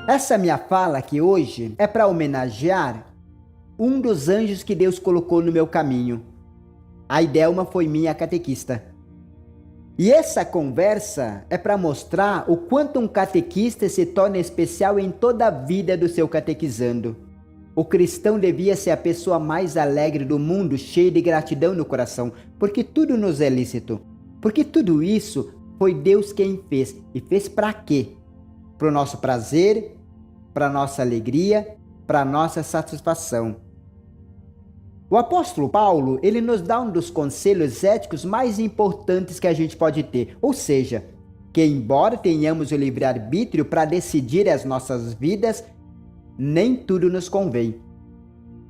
Essa minha fala aqui hoje é para homenagear um dos anjos que Deus colocou no meu caminho. A Idelma foi minha catequista. E essa conversa é para mostrar o quanto um catequista se torna especial em toda a vida do seu catequizando. O cristão devia ser a pessoa mais alegre do mundo, cheia de gratidão no coração, porque tudo nos é lícito. Porque tudo isso foi Deus quem fez. E fez para quê? Para o nosso prazer, para a nossa alegria, para a nossa satisfação. O apóstolo Paulo, ele nos dá um dos conselhos éticos mais importantes que a gente pode ter. Ou seja, que embora tenhamos o livre-arbítrio para decidir as nossas vidas, nem tudo nos convém.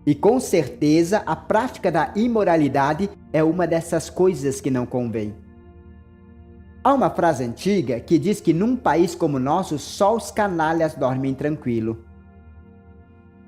E com certeza a prática da imoralidade é uma dessas coisas que não convém. Há uma frase antiga que diz que num país como o nosso, só os canalhas dormem tranquilo.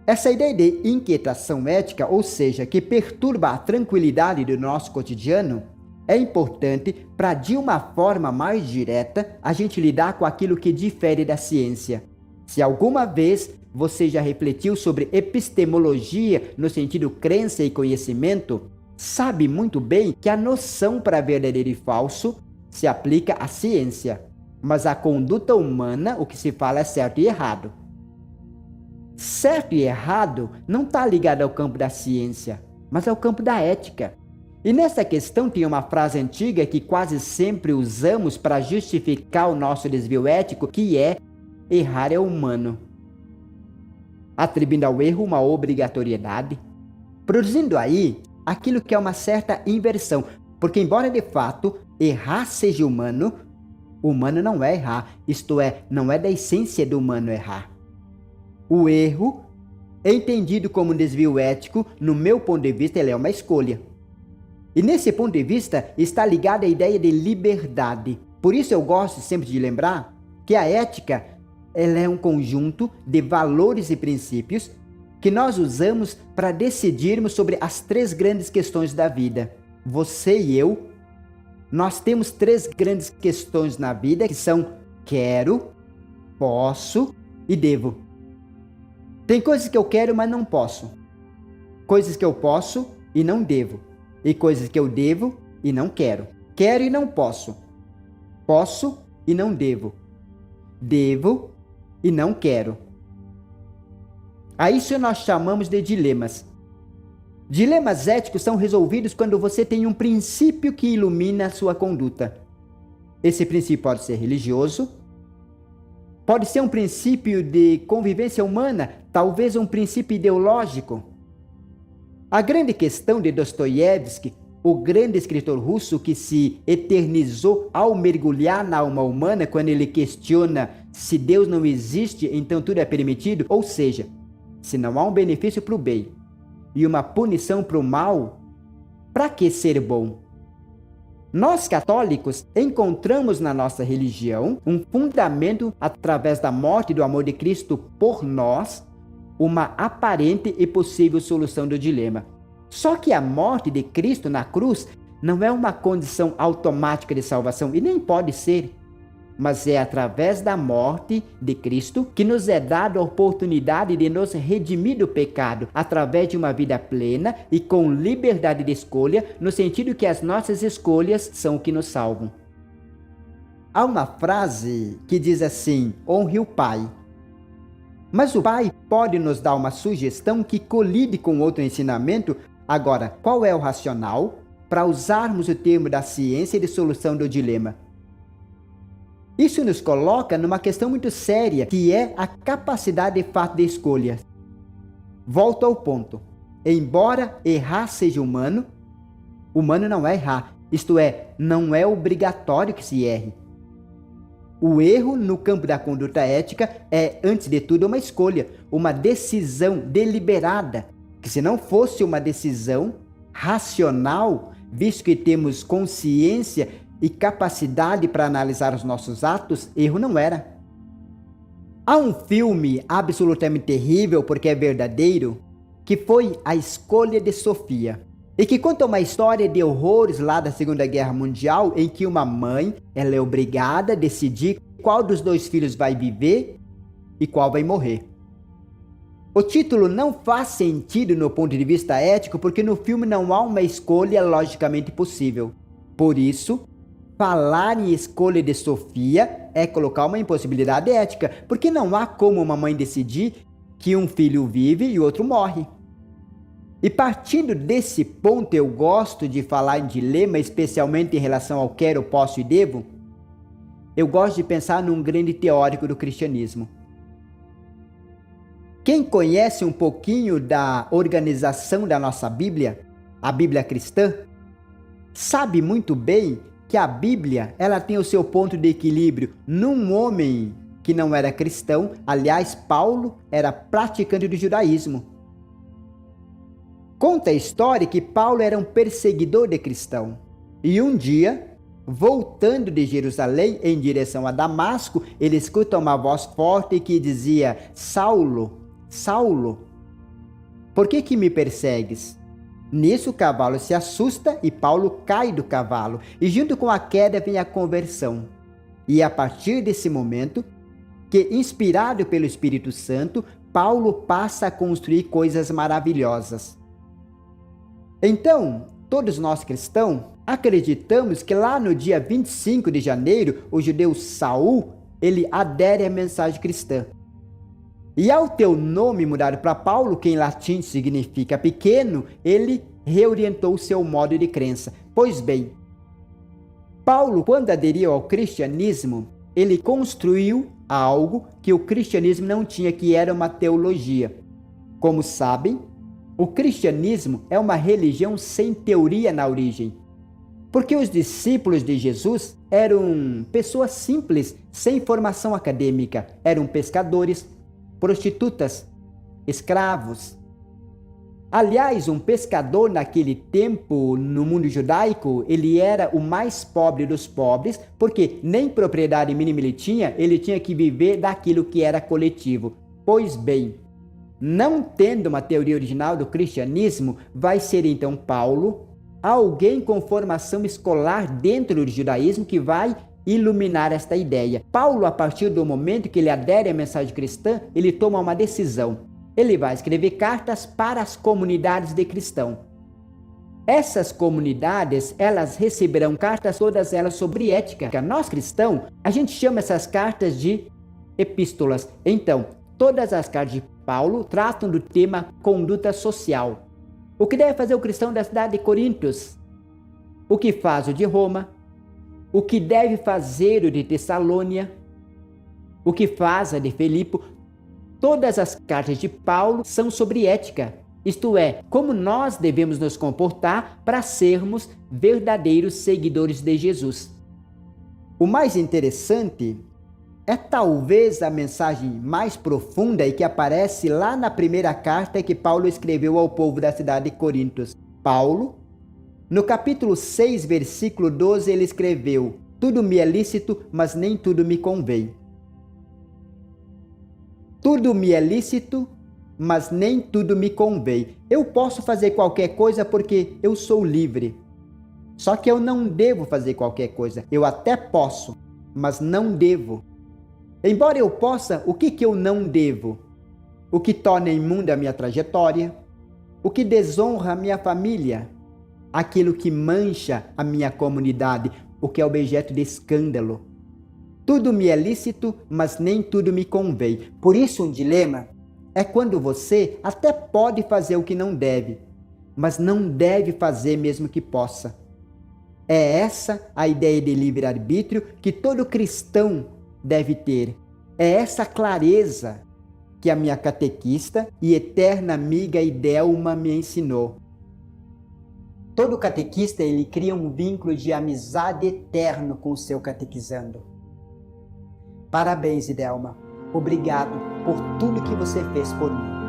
Essa ideia de inquietação ética, ou seja, que perturba a tranquilidade do nosso cotidiano, é importante para, de uma forma mais direta, a gente lidar com aquilo que difere da ciência. Se alguma vez você já refletiu sobre epistemologia no sentido crença e conhecimento, sabe muito bem que a noção para verdadeiro e falso se aplica à ciência, mas à conduta humana o que se fala é certo e errado. Certo e errado não está ligado ao campo da ciência, mas ao campo da ética. E nessa questão tem uma frase antiga que quase sempre usamos para justificar o nosso desvio ético, que é: errar é humano. Atribuindo ao erro uma obrigatoriedade, produzindo aí aquilo que é uma certa inversão, porque embora de fato errar seja humano, o humano não é errar, isto é, não é da essência do humano errar. O erro, entendido como um desvio ético, no meu ponto de vista, ele é uma escolha. E nesse ponto de vista está ligada a ideia de liberdade. Por isso eu gosto sempre de lembrar que a ética, ela é um conjunto de valores e princípios que nós usamos para decidirmos sobre as três grandes questões da vida. Você e eu, nós temos três grandes questões na vida que são quero, posso e devo. Tem coisas que eu quero, mas não posso. Coisas que eu posso e não devo. E coisas que eu devo e não quero. Quero e não posso. Posso e não devo. Devo e não quero. A isso nós chamamos de dilemas. Dilemas éticos são resolvidos quando você tem um princípio que ilumina a sua conduta. Esse princípio pode ser religioso, pode ser um princípio de convivência humana, talvez um princípio ideológico. A grande questão de Dostoiévski, o grande escritor russo que se eternizou ao mergulhar na alma humana quando ele questiona se Deus não existe, então tudo é permitido, ou seja, se não há um benefício para o bem e uma punição para o mal, para que ser bom? Nós católicos encontramos na nossa religião um fundamento através da morte e do amor de Cristo por nós, uma aparente e possível solução do dilema. Só que a morte de Cristo na cruz não é uma condição automática de salvação e nem pode ser, mas é através da morte de Cristo que nos é dada a oportunidade de nos redimir do pecado através de uma vida plena e com liberdade de escolha, no sentido que as nossas escolhas são o que nos salvam. Há uma frase que diz assim: honre o pai. Mas o pai pode nos dar uma sugestão que colide com outro ensinamento. Agora, qual é o racional para usarmos o termo da ciência de solução do dilema? Isso nos coloca numa questão muito séria, que é a capacidade de fato de escolha. Volto ao ponto. Embora errar seja humano, humano não é errar. Isto é, não é obrigatório que se erre. O erro no campo da conduta ética é, antes de tudo, uma escolha, uma decisão deliberada, que se não fosse uma decisão racional, visto que temos consciência e capacidade para analisar os nossos atos, erro não era. Há um filme absolutamente terrível, porque é verdadeiro, que foi A Escolha de Sofia, e que conta uma história de horrores lá da Segunda Guerra Mundial, em que uma mãe ela é obrigada a decidir qual dos dois filhos vai viver e qual vai morrer. O título não faz sentido no ponto de vista ético porque no filme não há uma escolha logicamente possível. Por isso, falar em escolha de Sofia é colocar uma impossibilidade ética, porque não há como uma mãe decidir que um filho vive e o outro morre. E partindo desse ponto, eu gosto de falar em dilema, especialmente em relação ao quero, posso e devo. Eu gosto de pensar num grande teórico do cristianismo. Quem conhece um pouquinho da organização da nossa Bíblia, a Bíblia cristã, sabe muito bem que a Bíblia ela tem o seu ponto de equilíbrio num homem que não era cristão. Aliás, Paulo era praticante do judaísmo. Conta a história que Paulo era um perseguidor de cristão. E um dia, voltando de Jerusalém em direção a Damasco, ele escuta uma voz forte que dizia: Saulo, Saulo, por que me persegues? Nisso o cavalo se assusta e Paulo cai do cavalo. E junto com a queda vem a conversão. E a partir desse momento, que inspirado pelo Espírito Santo, Paulo passa a construir coisas maravilhosas. Então, todos nós cristãos acreditamos que lá no dia 25 de janeiro, o judeu Saul, ele adere à mensagem cristã. E ao ter o nome mudado para Paulo, que em latim significa pequeno, ele reorientou o seu modo de crença. Pois bem, Paulo, quando aderiu ao cristianismo, ele construiu algo que o cristianismo não tinha, que era uma teologia. Como sabem, o cristianismo é uma religião sem teoria na origem. Porque os discípulos de Jesus eram pessoas simples, sem formação acadêmica. Eram pescadores, prostitutas, escravos. Aliás, um pescador naquele tempo, no mundo judaico, ele era o mais pobre dos pobres, porque nem propriedade mínima ele tinha que viver daquilo que era coletivo. Pois bem, não tendo uma teoria original do cristianismo, vai ser então Paulo, alguém com formação escolar dentro do judaísmo, que vai iluminar esta ideia. Paulo, a partir do momento que ele adere à mensagem cristã, ele toma uma decisão. Ele vai escrever cartas para as comunidades de cristãos. Essas comunidades, elas receberão cartas, todas elas sobre ética. Nós cristãos, a gente chama essas cartas de epístolas. Então, todas as cartas de Paulo tratam do tema conduta social. O que deve fazer o cristão da cidade de Corintos? O que faz o de Roma? O que deve fazer o de Tessalônia? O que faz a de Filipe? Todas as cartas de Paulo são sobre ética, isto é, como nós devemos nos comportar para sermos verdadeiros seguidores de Jesus. O mais interessante é talvez a mensagem mais profunda e que aparece lá na primeira carta que Paulo escreveu ao povo da cidade de Corintos. Paulo, no capítulo 6, versículo 12, ele escreveu: tudo me é lícito, mas nem tudo me convém. Tudo me é lícito, mas nem tudo me convém. Eu posso fazer qualquer coisa porque eu sou livre. Só que eu não devo fazer qualquer coisa. Eu até posso, mas não devo. Embora eu possa, o que eu não devo? O que torna imunda a minha trajetória, o que desonra a minha família, aquilo que mancha a minha comunidade, o que é objeto de escândalo. Tudo me é lícito, mas nem tudo me convém. Por isso, um dilema é quando você até pode fazer o que não deve, mas não deve fazer mesmo que possa. É essa a ideia de livre-arbítrio que todo cristão deve ter. É essa clareza que a minha catequista e eterna amiga Idelma me ensinou. Todo catequista, ele cria um vínculo de amizade eterno com o seu catequizando. Parabéns, Idelma. Obrigado por tudo que você fez por mim.